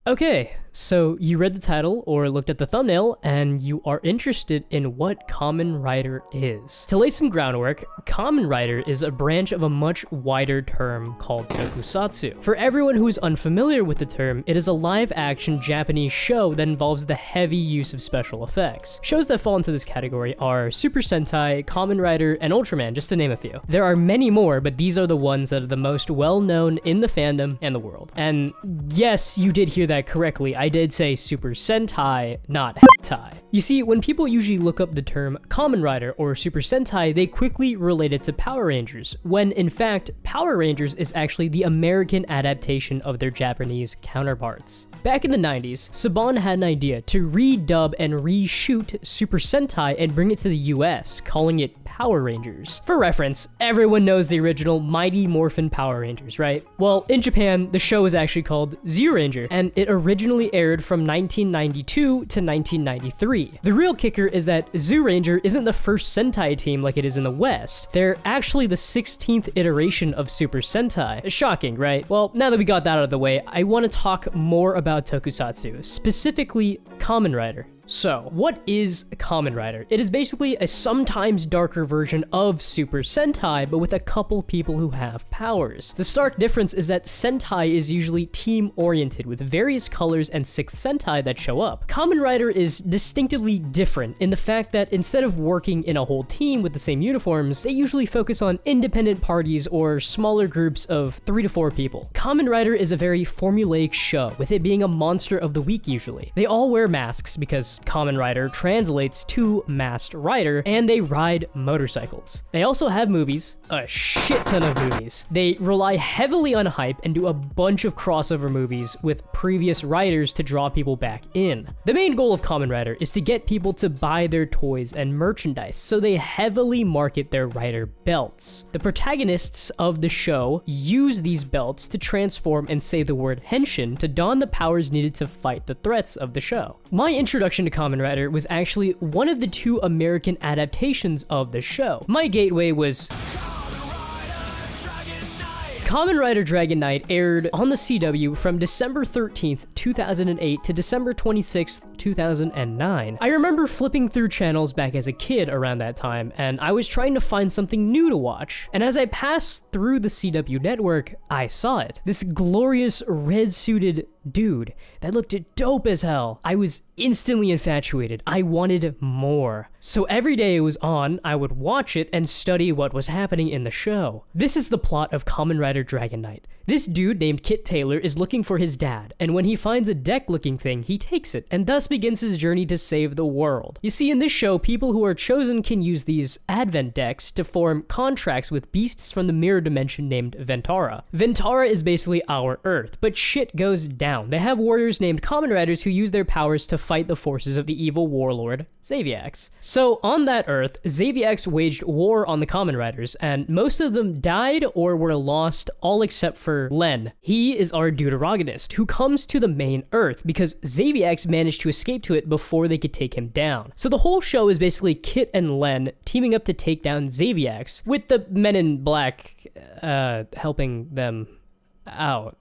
Okay, so you read the title or looked at the thumbnail and you are interested in what Kamen Rider is. To lay some groundwork, Kamen Rider is a branch of a much wider term called tokusatsu. For everyone who is unfamiliar with the term, it is a live-action Japanese show that involves the heavy use of special effects. Shows that fall into this category are Super Sentai, Kamen Rider, and Ultraman, just to name a few. There are many more, but these are the ones that are the most well-known in the fandom and the world. And yes, you did hear that correctly. I did say Super Sentai, not hentai. You see, when people usually look up the term Kamen Rider or Super Sentai, they quickly relate it to Power Rangers, when in fact, Power Rangers is actually the American adaptation of their Japanese counterparts. Back in the 90s, Saban had an idea to redub and reshoot Super Sentai and bring it to the US, calling it Power Rangers. For reference, everyone knows the original Mighty Morphin Power Rangers, right? Well, in Japan, the show is actually called Zyuranger, and it originally aired from 1992 to 1993. The real kicker is that Zyuranger isn't the first Sentai team like it is in the West. They're actually the 16th iteration of Super Sentai. Shocking, right? Well, now that we got that out of the way, I want to talk more about tokusatsu, specifically Kamen Rider. So, what is Kamen Rider? It is basically a sometimes darker version of Super Sentai, but with a couple people who have powers. The stark difference is that Sentai is usually team-oriented, with various colors and 6th Sentai that show up. Kamen Rider is distinctively different in the fact that instead of working in a whole team with the same uniforms, they usually focus on independent parties or smaller groups of 3 to 4 people. Kamen Rider is a very formulaic show, with it being a monster of the week usually. They all wear masks because Kamen Rider translates to masked rider, and they ride motorcycles. They also have movies, a shit ton of movies. They rely heavily on hype and do a bunch of crossover movies with previous riders to draw people back in. The main goal of Kamen Rider is to get people to buy their toys and merchandise, so they heavily market their rider belts. The protagonists of the show use these belts to transform and say the word henshin to don the powers needed to fight the threats of the show. My introduction to Kamen Rider was actually one of the 2 American adaptations of the show. My gateway was Kamen Rider Dragon Knight aired on the CW from December 13th, 2008 to December 26th, 2009. I remember flipping through channels back as a kid around that time, and I was trying to find something new to watch. And as I passed through the CW network, I saw it. This glorious red-suited dude that looked dope as hell. I was instantly infatuated. I wanted more. So every day it was on, I would watch it and study what was happening in the show. This is the plot of Kamen Rider Dragon Knight. This dude named Kit Taylor is looking for his dad, and when he finds a deck-looking thing, he takes it, and thus begins his journey to save the world. You see, in this show, people who are chosen can use these advent decks to form contracts with beasts from the mirror dimension named Ventara. Ventara is basically our Earth, but shit goes down. They have warriors named Kamen Riders who use their powers to fight the forces of the evil warlord, Xaviax. So, on that Earth, Xaviax waged war on the Kamen Riders, and most of them died or were lost, all except for Len. He is our deuteragonist, who comes to the main Earth because Xaviax managed to escape to it before they could take him down. So the whole show is basically Kit and Len teaming up to take down Xaviax, with the Men in Black, helping them out.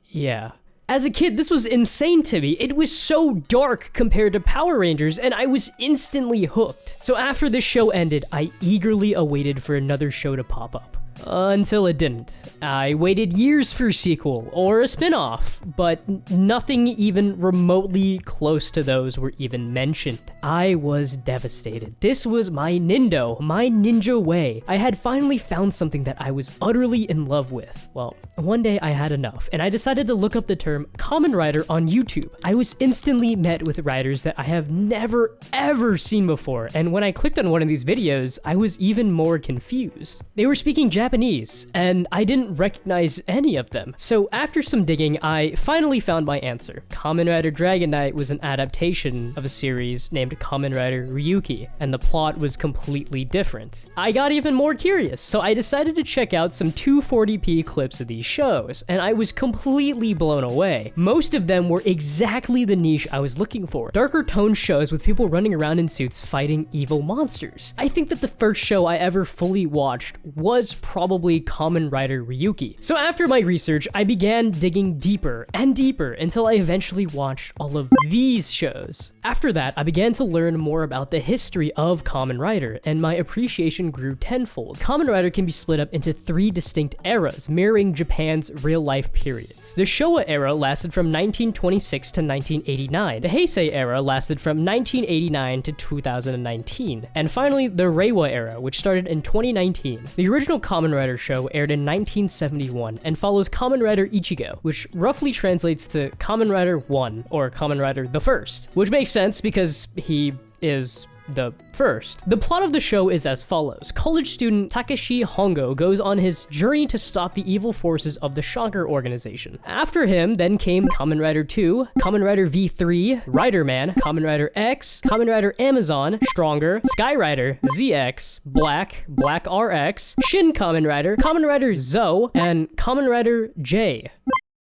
Yeah. As a kid, this was insane to me. It was so dark compared to Power Rangers, and I was instantly hooked. So after this show ended, I eagerly awaited for another show to pop up. Until it didn't. I waited years for a sequel or a spin-off, but nothing even remotely close to those were even mentioned. I was devastated. This was my Nindo, my ninja way. I had finally found something that I was utterly in love with. Well, one day I had enough, and I decided to look up the term Kamen Rider on YouTube. I was instantly met with riders that I have never ever seen before, and when I clicked on one of these videos, I was even more confused. They were speaking Japanese, and I didn't recognize any of them. So after some digging, I finally found my answer. Kamen Rider Dragon Knight was an adaptation of a series named Kamen Rider Ryuki, and the plot was completely different. I got even more curious, so I decided to check out some 240p clips of these shows, and I was completely blown away. Most of them were exactly the niche I was looking for. Darker tone shows with people running around in suits fighting evil monsters. I think that the first show I ever fully watched was probably Kamen Rider Ryuki. So after my research, I began digging deeper and deeper until I eventually watched all of these shows. After that, I began to learn more about the history of Kamen Rider, and my appreciation grew tenfold. Kamen Rider can be split up into 3 distinct eras, mirroring Japan's real-life periods. The Showa era lasted from 1926 to 1989. The Heisei era lasted from 1989 to 2019. And finally, the Reiwa era, which started in 2019. The original Kamen Rider show aired in 1971 and follows Kamen Rider Ichigo, which roughly translates to Kamen Rider 1, or Kamen Rider the First, which makes sense because he is the first. The plot of the show is as follows. College student Takeshi Hongo goes on his journey to stop the evil forces of the Shocker organization. After him, then came Kamen Rider 2, Kamen Rider V3, Rider Man, Kamen Rider X, Kamen Rider Amazon, Stronger, Sky Rider, ZX, Black, Black RX, Shin Kamen Rider Zo, and Kamen Rider J.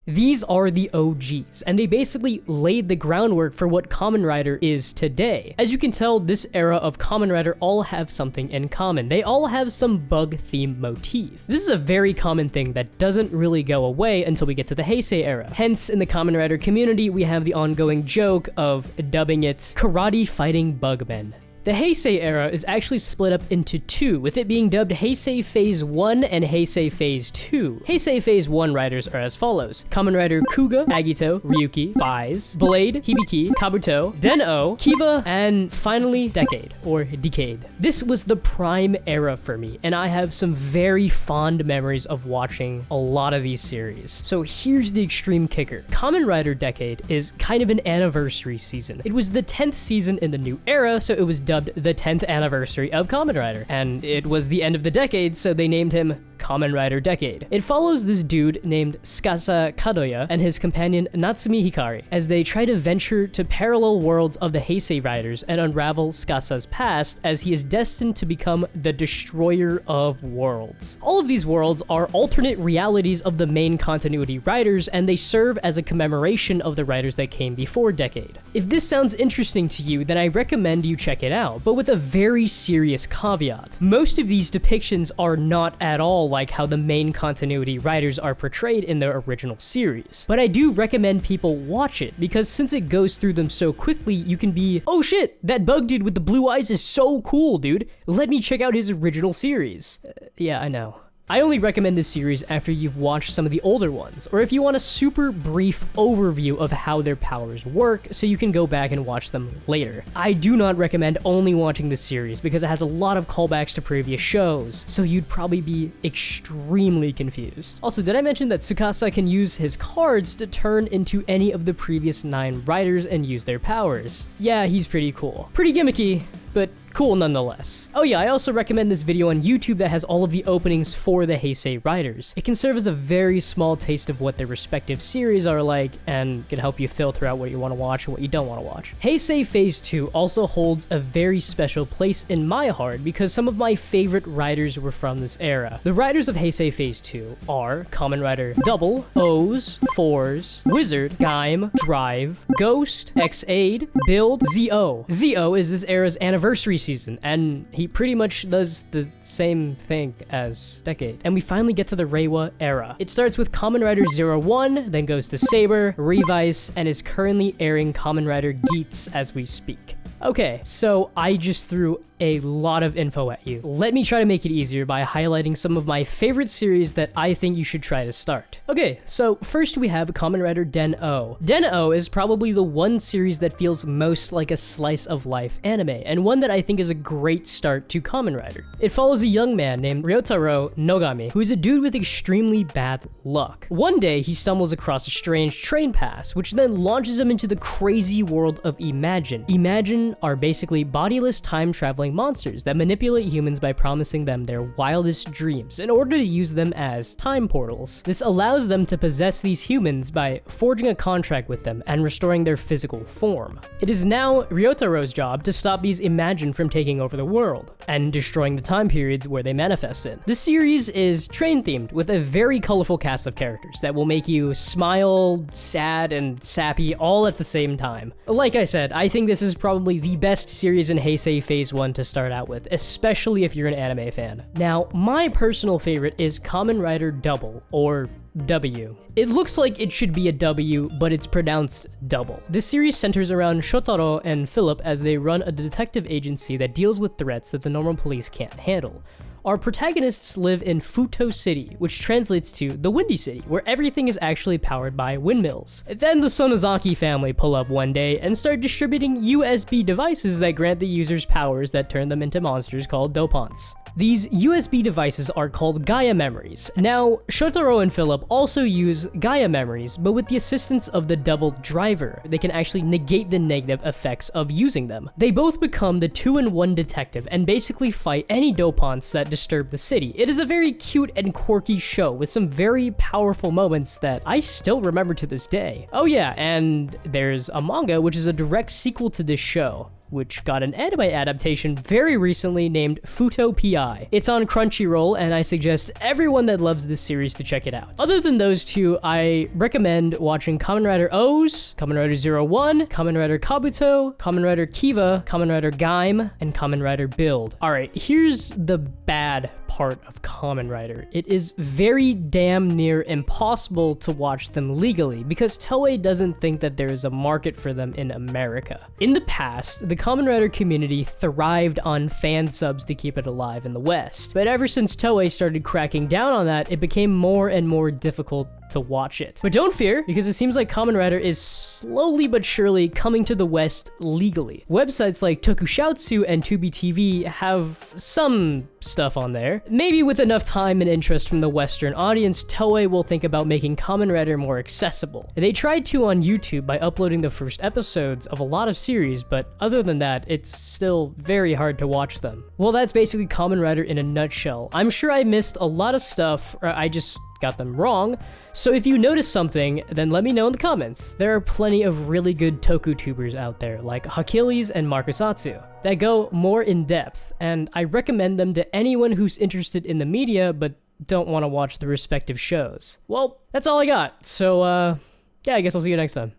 These are the OGs, and they basically laid the groundwork for what Kamen Rider is today. As you can tell, this era of Kamen Rider all have something in common. They all have some bug-themed motif. This is a very common thing that doesn't really go away until we get to the Heisei era. Hence, in the Kamen Rider community, we have the ongoing joke of dubbing it Karate Fighting Bugmen. The Heisei era is actually split up into 2, with it being dubbed Heisei Phase 1 and Heisei Phase 2. Heisei Phase 1 riders are as follows: Kamen Rider Kuga, Agito, Ryuki, Faiz, Blade, Hibiki, Kabuto, Den-O, Kiva, and finally Decade, or Decade. This was the prime era for me, and I have some very fond memories of watching a lot of these series. So here's the extreme kicker. Kamen Rider Decade is kind of an anniversary season. It was the 10th season in the new era, so it was dubbed the 10th anniversary of Kamen Rider, and it was the end of the decade, so they named him Kamen Rider Decade. It follows this dude named Tsukasa Kadoya and his companion Natsumi Hikari as they try to venture to parallel worlds of the Heisei Riders and unravel Tsukasa's past, as he is destined to become the destroyer of worlds. All of these worlds are alternate realities of the main continuity riders, and they serve as a commemoration of the riders that came before Decade. If this sounds interesting to you, then I recommend you check it out, but with a very serious caveat. Most of these depictions are not at all like how the main continuity riders are portrayed in the original series. But I do recommend people watch it, because since it goes through them so quickly, you can be, oh shit, that bug dude with the blue eyes is so cool, dude. Let me check out his original series. Yeah, I know. I only recommend this series after you've watched some of the older ones, or if you want a super brief overview of how their powers work so you can go back and watch them later. I do not recommend only watching this series because it has a lot of callbacks to previous shows, so you'd probably be extremely confused. Also, did I mention that Tsukasa can use his cards to turn into any of the previous 9 riders and use their powers? Yeah, he's pretty cool. Pretty gimmicky, but cool nonetheless. Oh yeah, I also recommend this video on YouTube that has all of the openings for the Heisei Riders. It can serve as a very small taste of what their respective series are like, and can help you filter out what you want to watch and what you don't want to watch. Heisei Phase 2 also holds a very special place in my heart because some of my favorite riders were from this era. The riders of Heisei Phase 2 are Kamen Rider Double, O's, Fours, Wizard, Gaim, Drive, Ghost, X-Aid, Build, Z-O. Z-O is this era's anniversary season, and he pretty much does the same thing as Decade. And we finally get to the Reiwa era. It starts with Kamen Rider 01, then goes to Saber, Revice, and is currently airing Kamen Rider Geats as we speak. Okay, so I just threw a lot of info at you. Let me try to make it easier by highlighting some of my favorite series that I think you should try to start. Okay, so first we have Kamen Rider Den-O. Den-O is probably the one series that feels most like a slice of life anime, and one that I think is a great start to Kamen Rider. It follows a young man named Ryotaro Nogami, who is a dude with extremely bad luck. One day, he stumbles across a strange train pass, which then launches him into the crazy world of Imagine. Imagine are basically bodiless time-traveling monsters that manipulate humans by promising them their wildest dreams in order to use them as time portals. This allows them to possess these humans by forging a contract with them and restoring their physical form. It is now Ryotaro's job to stop these Imagine from taking over the world and destroying the time periods where they manifest in. This series is train-themed with a very colorful cast of characters that will make you smile, sad, and sappy all at the same time. Like I said, I think this is probably easily the best series in Heisei Phase 1 to start out with, especially if you're an anime fan. Now, my personal favorite is Kamen Rider Double, or W. It looks like it should be a W, but it's pronounced double. This series centers around Shotaro and Philip as they run a detective agency that deals with threats that the normal police can't handle. Our protagonists live in Futo City, which translates to the Windy City, where everything is actually powered by windmills. Then the Sonozaki family pull up one day and start distributing USB devices that grant the users powers that turn them into monsters called Dopants. These USB devices are called Gaia memories. Now, Shotaro and Philip also use Gaia memories, but with the assistance of the double driver, they can actually negate the negative effects of using them. They both become the 2-in-1 detective and basically fight any Dopants that disturb the city. It is a very cute and quirky show with some very powerful moments that I still remember to this day. Oh yeah, and there's a manga which is a direct sequel to this show, which got an anime adaptation very recently named Futo PI. It's on Crunchyroll, and I suggest everyone that loves this series to check it out. Other than those two, I recommend watching Kamen Rider O's, Kamen Rider 01, Kamen Rider Kabuto, Kamen Rider Kiva, Kamen Rider Gaim, and Kamen Rider Build. Alright, here's the bad part of Kamen Rider. It is very damn near impossible to watch them legally because Toei doesn't think that there is a market for them in America. In the past, the Kamen Rider community thrived on fan subs to keep it alive in the West, but ever since Toei started cracking down on that, it became more and more difficult to watch it. But don't fear, because it seems like Kamen Rider is slowly but surely coming to the West legally. Websites like Tokushoutsu and Tubi TV have some stuff on there. Maybe with enough time and interest from the Western audience, Toei will think about making Kamen Rider more accessible. They tried to on YouTube by uploading the first episodes of a lot of series, but other than that, it's still very hard to watch them. Well, that's basically Kamen Rider in a nutshell. I'm sure I missed a lot of stuff, or I just got them wrong, so if you notice something, then let me know in the comments. There are plenty of really good TokuTubers out there, like Hakilis and Markusatsu, that go more in depth, and I recommend them to anyone who's interested in the media but don't want to watch the respective shows. Well, that's all I got, so yeah, I guess I'll see you next time.